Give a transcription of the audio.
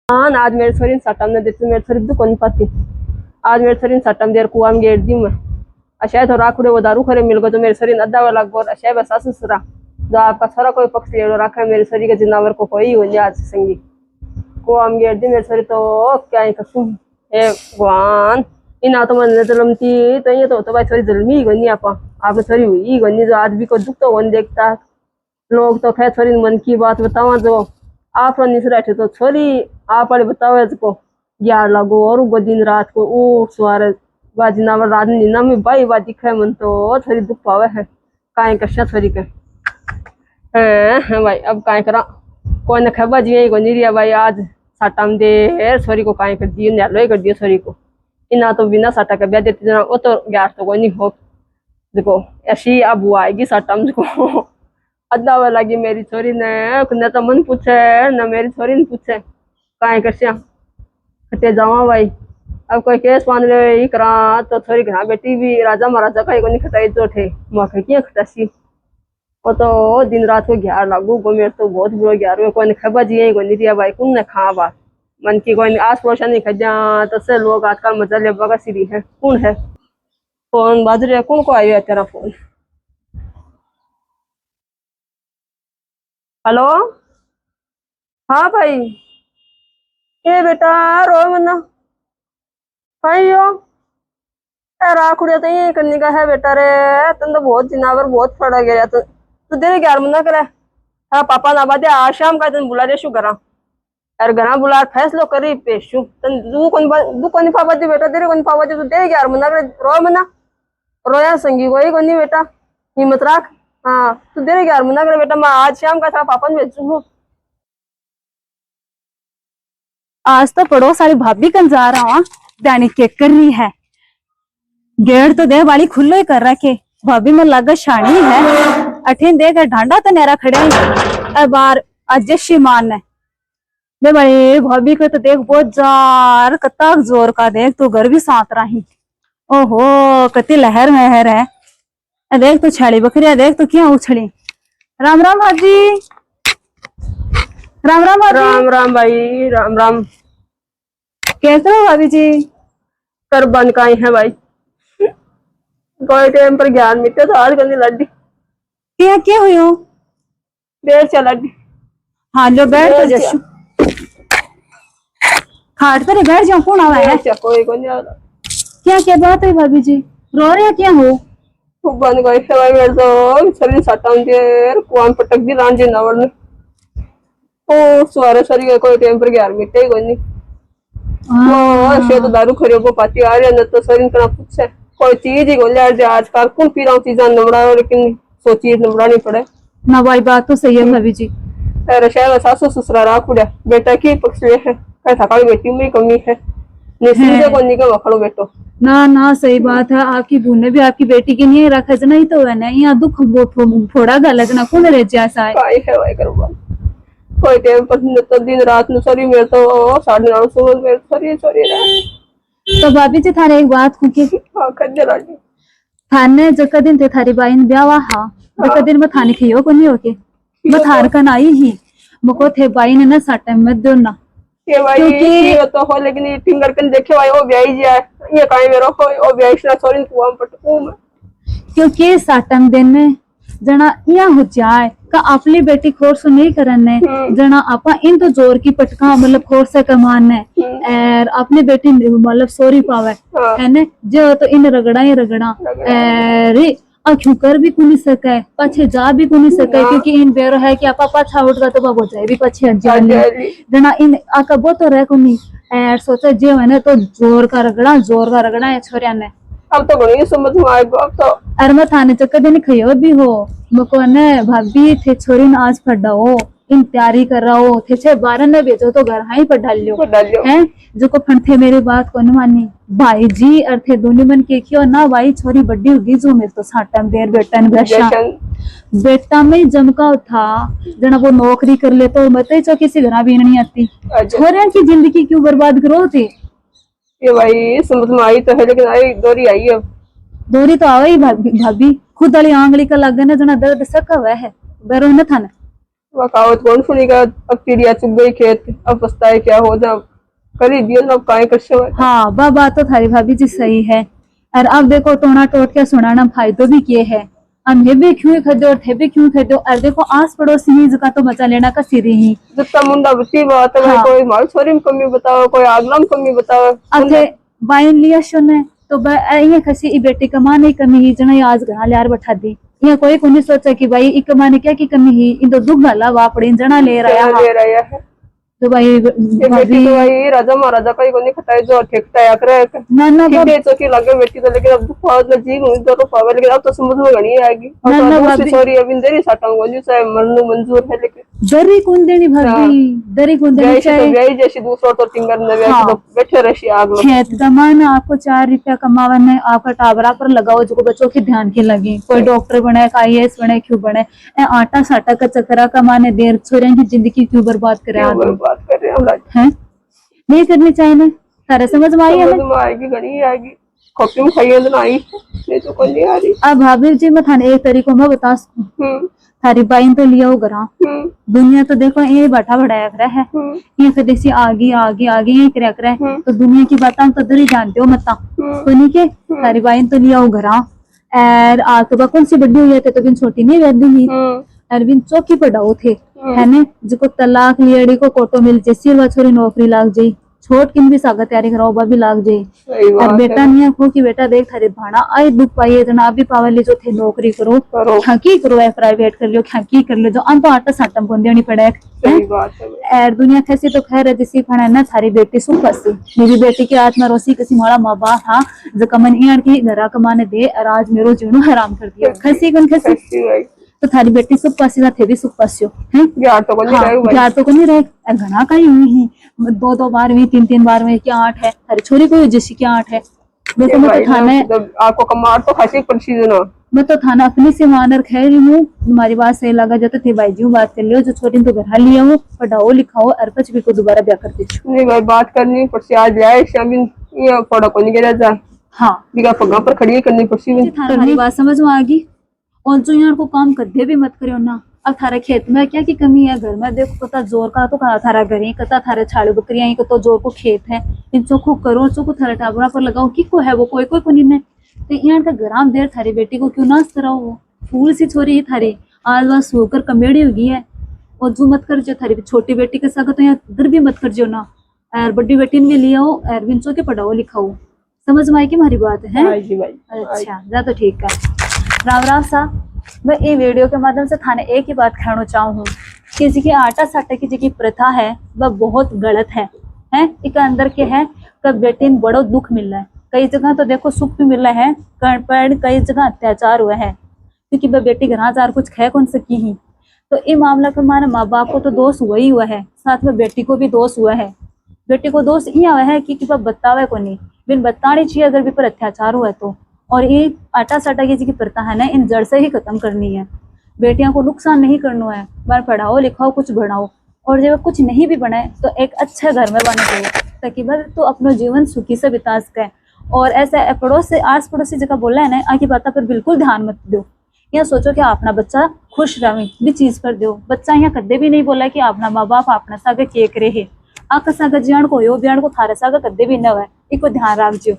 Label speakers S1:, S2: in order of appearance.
S1: हाँ आज मेरे छोरी सटम ने देती मेरे छोरी दुकान पाती आज मेरे छोरी सटम देर कुआ में गेट दी मैं अशाय तो राखुड़े वो दारू खरे मिल गए तो मेरे छोरी अद्दा वाला गोर अशाय बस ससुरा जो आपका सारा कोई पक्षी एड़ो रखा है मेरे छोरी के जिनावर को कोई हो आज संगी कुआ में गेट दी मेरे छोरी तो क्या ही कसम हे भगवान इन तो मन जलमती तो ये तो भाई छोरी जलमी गनी आप छोरी हुई गनी जो आज भी को दुख तो वन देखता लोग तो खैर छोरी मन की बात बतावा जो आप निसराठे तो छोरी आप बताओ इसको ग्यार लगो और वो दिन रात को ओ सवार बाजी ना रात नीना में भाई बाजी खे मन तो छोरी दुख पावे है काहे कशा छोरी के हैं भाई अब काहे करा कोई न खबा जी को निरिया भाई आज साटाम दे छोरी को काहे कर दियो न्यालो कर दियो छोरी को इना तो बिना साटा के ब्याह देती जना वो तो ग्यार तो कोई नहीं हो देखो ऐसी अब आएगी साटाम को अद्दा वाला लगी मेरी छोरी ने तो मन पूछे न मेरी छोरी ने पूछे काहे करसिया खटे जावा भाई अब कोई केस मान ले करा तो छोरी घर बेटी भी राजा महाराजा का को नहीं खटाई तो थे मौके की खटासी वो तो दिन रात को ग्यार लागू गो मेरे तो बहुत बुरा ग्यार में कोई खबा जी को नहीं दिया भाई कौन ने खा बात मन की कोई आस पड़ोसा नहीं खजा तो से लोग आजकल मजा ले बगा सीरी है कौन है फोन बाजरे कौन को आयो है तेरा फोन हेलो हाँ भाई ए बेटा रो मना भाइयो राखुड़िया तो ये करने का है बेटा रे तुम तो बहुत जिनावर बहुत फड़ा गया तू देरे ग्यार मना करे हाँ पापा ना बादे आज शाम का तुम बुला दे शू करा यार घना बुला फैसलो करी पेशू तुम दू कोनी पापा जी बेटा तेरे कोनी पापा जी तू देरे ग्यार मना करे रो मना रोया संगी कोई कोनी बेटा हिम्मत रख हाँ तू देरे ग्यार मना करे बेटा मैं आज शाम का था पापा ने भेजू हूँ
S2: आज तो पड़ोस वाली भाभी कन जा रहा हूँ दैनिक के कर रही है गेट तो दे वाली खुल्लो ही कर रखे भाभी में लगा शानी है अठीन देख ढांडा तो नेरा खड़े हैं बार अजय मान है दे भाई भाभी को तो देख बहुत जार कतक जोर का देख तो घर भी साथ रही ओहो कति लहर महर है देख तो छड़ी बकरिया देख तो क्या उछड़ी राम राम भाजी राम राम भाभी
S1: राम राम भाई राम राम
S2: कैसे हो भाभी जी
S1: कर बन का है भाई कोई टाइम पर ज्ञान मिटे तो आज गंदी लड्डी
S2: क्या क्या हुई
S1: देर से लड्डी
S2: हाँ लो बैठ तो जशु खाट पर बैठ जाओ कौन आवा है
S1: कोई को नहीं आता
S2: क्या क्या बात है भाभी जी रो रहे क्या हो
S1: बन गई है भाई मेरे तो शरीर सटाऊं देर कुआं पटक दी रान जी नवर ने ओ सवारे सरी के कोई टाइम पर ग्यार मिटे कोई नहीं ओ तो दारू खरियो को पाती आ रही है न तो शरीर कना पूछे कोई चीज ही गोले आजकल कौन पी रहा हूँ चीजा नबड़ा लेकिन सो चीज नबड़ा नहीं पड़े
S2: ना भाई बात तो सही है भाभी जी
S1: अरे शायद सासू ससुरा राख उड़ा बेटा की पक्ष है कैसा काली बेटी में कमी है निश्चिंत को नहीं के वखड़ो बेटो
S2: ना ना सही बात है आपकी बहू ने भी आपकी बेटी की नहीं रखा जना ही तो है ना यहाँ दुख थोड़ा गलत ना कौन रह जैसा है
S1: भाई करवा कोई टाइम पर तो दिन रात में सॉरी मेरे तो 9:30 सुबह मेरे सॉरी
S2: तो भाभी जी थारे एक बात खुकी
S1: हां खदे राजी
S2: थाने जका दिन ते थारी बाइन ब्यावा हा जका दिन में थाने खियो को नहीं होके मैं थार कन आई ही मको थे बाइन ना साटे में दो ना
S1: ये भाई ये तो हो लेकिन ये फिंगर कन देखे भाई ओ ब्याई जा ये काई मेरो हो ओ ब्याई ना सॉरी कुआं पटकू में
S2: क्योंकि साटम दिन में जना यहाँ हो जाए का अपनी बेटी खोर सु नहीं करने जना आपा इन तो जोर की पटका मतलब खोर से कमाने और अपनी बेटी मतलब सोरी पावे है ने जो तो इन रगड़ा ही रगड़ा अरे अखू कर भी कुनी सके पछे जा भी कुनी सके क्योंकि इन बेरो है कि आपा पाछा उठगा तो बाबू जाए भी पछे जना इन आका बो तो रह कुनी और सोचे जे है तो जोर का रगड़ा है छोरिया ने
S1: अब तो बड़ी समझ में आएगा अब तो
S2: अरे मैं थाने चक्कर देने खयो भी हो मको ने भाभी थे छोरी ने आज पढ़ा हो इन तैयारी कर रहा हो थे 12 ने भेजो तो घर हाई पर डाल लियो हैं जो को फन थे मेरी बात को न मानी भाई जी अर्थे दोनों मन के क्यों ना भाई छोरी बड़ी होगी जो मेरे तो साटम देर बेटा में जमका था जना वो नौकरी कर ले तो मत ही किसी घर भी नहीं आती छोरिया की जिंदगी क्यों बर्बाद करो थे
S1: ये भाई समझ में आई तो है लेकिन आई दोरी आई अब
S2: दोरी तो आवे ही भाभी खुद वाली आंगली का लगन है जना दर्द सका हुआ है बेरो न था
S1: वह कहावत कौन सुनेगा। अब चिड़िया चुग गई खेत, अब पछताए क्या हो जा, कर ही दिया अब काय कर सके।
S2: हाँ बा बात तो थारी भाभी जी सही है। और अब देखो टोना टोट के सुनाना फायदो भी किए है। हम ये भी क्यों खरीदो और थे भी क्यों खरीदो। और देखो आस पड़ोसी ही इसका तो मजा लेना का सिरी ही।
S1: जितना मुंडा बची बात है भाई,
S2: हाँ।
S1: कोई माल छोरी में कमी बताओ, कोई आगला में कमी बताओ।
S2: अब थे बाइन लिया सुने तो ये खसी ई बेटी कमाने की कमी ही जना ये आज घर यार बैठा दी। ये कोई को नहीं सोचा कि भाई ई कमाने क्या की कमी ही, इन तो दुख भला वापड़ी जना ले रहा है। तो भाई
S1: ये बेटी तो भाई राजा महाराजा का ही कोनी खटाई जो ठेकता है आकर
S2: ना ना
S1: ठीक है तो की लगे बेटी तो, लेकिन अब बहुत नजीक हुई तो पावे, लेकिन अब तो समझ में घनी आएगी।
S2: ना ना भाभी
S1: सॉरी अभी देरी साटा गोली से मरनु मंजूर है, लेकिन
S2: दरी कौन देनी भाभी, दरी कौन देनी चाहिए।
S1: जैसे जैसे दूसरा तो टिंगर ने तो बैठे रही आग में।
S2: खेत कमाना आपको 4 रुपया कमावन है, आपका टाबरा पर लगाओ जो बच्चों के ध्यान के लगे। कोई डॉक्टर बने, IAS बने, क्यों बने। आटा साटा का चक्करा कमाने देर छोरे की जिंदगी क्यों बर्बाद करे।
S1: बर्बाद कर रहे
S2: हैं नहीं करनी चाहिए ना। सारे समझ में आई है ना।
S1: आएगी घनी आएगी, कॉपी में खाई अंदर आई नहीं तो कोई नहीं आ रही।
S2: अब भाभी जी मैं थाने एक तरीको में बता थारी बाइन तो लिया हो गरा दुनिया तो देखो ये बैठा बढ़ाया कर है। ये फिर देसी आगे आगे आगे ये कर है तो दुनिया की बातें तो दरी जानते हो मत तो नहीं के थारी बाइन तो लिया हो गरा। और आ तो कौन सी बड़ी हुई है तो बिन छोटी नहीं रहती ही। अरविंद चौकी पर डाओ थे है ने जो तलाक लियड़ी को कोटो मिल जैसी वा छोरी नौकरी लाग जाई, छोट किन भी सागा तैयारी कराओ बा भी लाग जाई। और बेटा नहीं खो कि बेटा देख थारे भाना आई दुख पाइए जना अभी पावली जो थे नौकरी करो खाकी करो है प्राइवेट कर लियो खाकी कर लियो जो अन तो आटा साटा को देनी पड़े। और दुनिया कैसी तो खैर है जिसी फना ना थारी बेटी सुख फसी मेरी बेटी की आत्मा रोसी किसी मारा माँ बाप हाँ जो कमन यार की घरा कमाने दे और आज मेरो जीवनो हराम कर दिया खसी कौन खसी। तो थारी बेटी सुख पासी ना थे भी सुख पासियो है यार तो नहीं रहे घना का ही हुई ही 2 बार में 3 बार में क्या 8 है थारी छोरी को जैसी क्या 8 है। देखो मैं तो थाने
S1: आपको कमार तो खासी पड़सी देना
S2: मैं तो थाना अपनी से मानर खैर हूँ। तुम्हारी बात सही लगा जाता थे भाई जी बात कर लियो जो छोटी तो घर लिया हो पढ़ाओ लिखाओ और पच भी को दोबारा ब्याह कर दे
S1: नहीं भाई बात करनी पड़सी आज जाए शामिल ये पड़ा को नहीं गिरा जा। हाँ बिगा पगा पर खड़ी करनी पड़सी।
S2: थारी बात समझ में आ गई। और जो यहाँ को काम कदे भी मत करियो ना। अब थारे खेत में क्या की कमी है, घर में देखो कता जोर का तो कहा थारा घर ही कता थारे छाड़ू बकरियां कतो जोर को खेत है इन चोखो करो चोखो थारे टाबरा पर लगाओ की को है वो कोई कोई कोनी ने तो यहाँ का गराम देर थारी बेटी को क्यों ना कराओ। वो फूल सी छोरी ही थारी आज वह सोकर कमेड़ी होगी है। और जो मत कर जो थारी छोटी बेटी के साथ तो यहाँ इधर भी मत कर जो ना और बड़ी बेटी ने लिया हो और विंचो के पढ़ाओ लिखाओ। समझ में आई की हमारी बात है। अच्छा जा तो ठीक है। राम राम साहब मैं ये वीडियो के माध्यम से थाने एक ही बात कहना चाहूँ कि जी आटा साटा की जी प्रथा है वह बहुत गलत है। एक अंदर के है कब बेटी ने बड़ो दुख मिल रहा है। कई जगह तो देखो सुख भी मिल रहा है पर कई जगह अत्याचार हुआ है क्योंकि वह बेटी घर जार कुछ कह कौन सकी ही। तो ये मामला का हमारे माँ बाप को तो दोष हुआ ही हुआ है, साथ में बेटी को भी दोष हुआ है। बेटी को दोष ये हुआ है कि वह बतावे को नहीं बिन बतानी चाहिए अगर भी पर अत्याचार हुआ तो। और ये आटा साटा की जी प्रथा है ना इन जड़ से ही खत्म करनी है। बेटियों को नुकसान नहीं करना है, बार पढ़ाओ लिखाओ कुछ बढ़ाओ और जब कुछ नहीं भी बनाए तो एक अच्छे घर में बने चाहिए ताकि बस तो अपना जीवन सुखी से बिता सके। और ऐसे पड़ोस से आस पड़ोसी जगह बोला है ना आकी बात पर बिल्कुल ध्यान मत दो। यहाँ सोचो कि अपना बच्चा खुश रहे भी चीज कर दो। बच्चा यहाँ कदे भी नहीं बोला कि अपना माँ बाप अपना सागे केक रहे आका सागा जियाण को यो बियाण को थारे सागा कदे भी न है, इको ध्यान रख जो।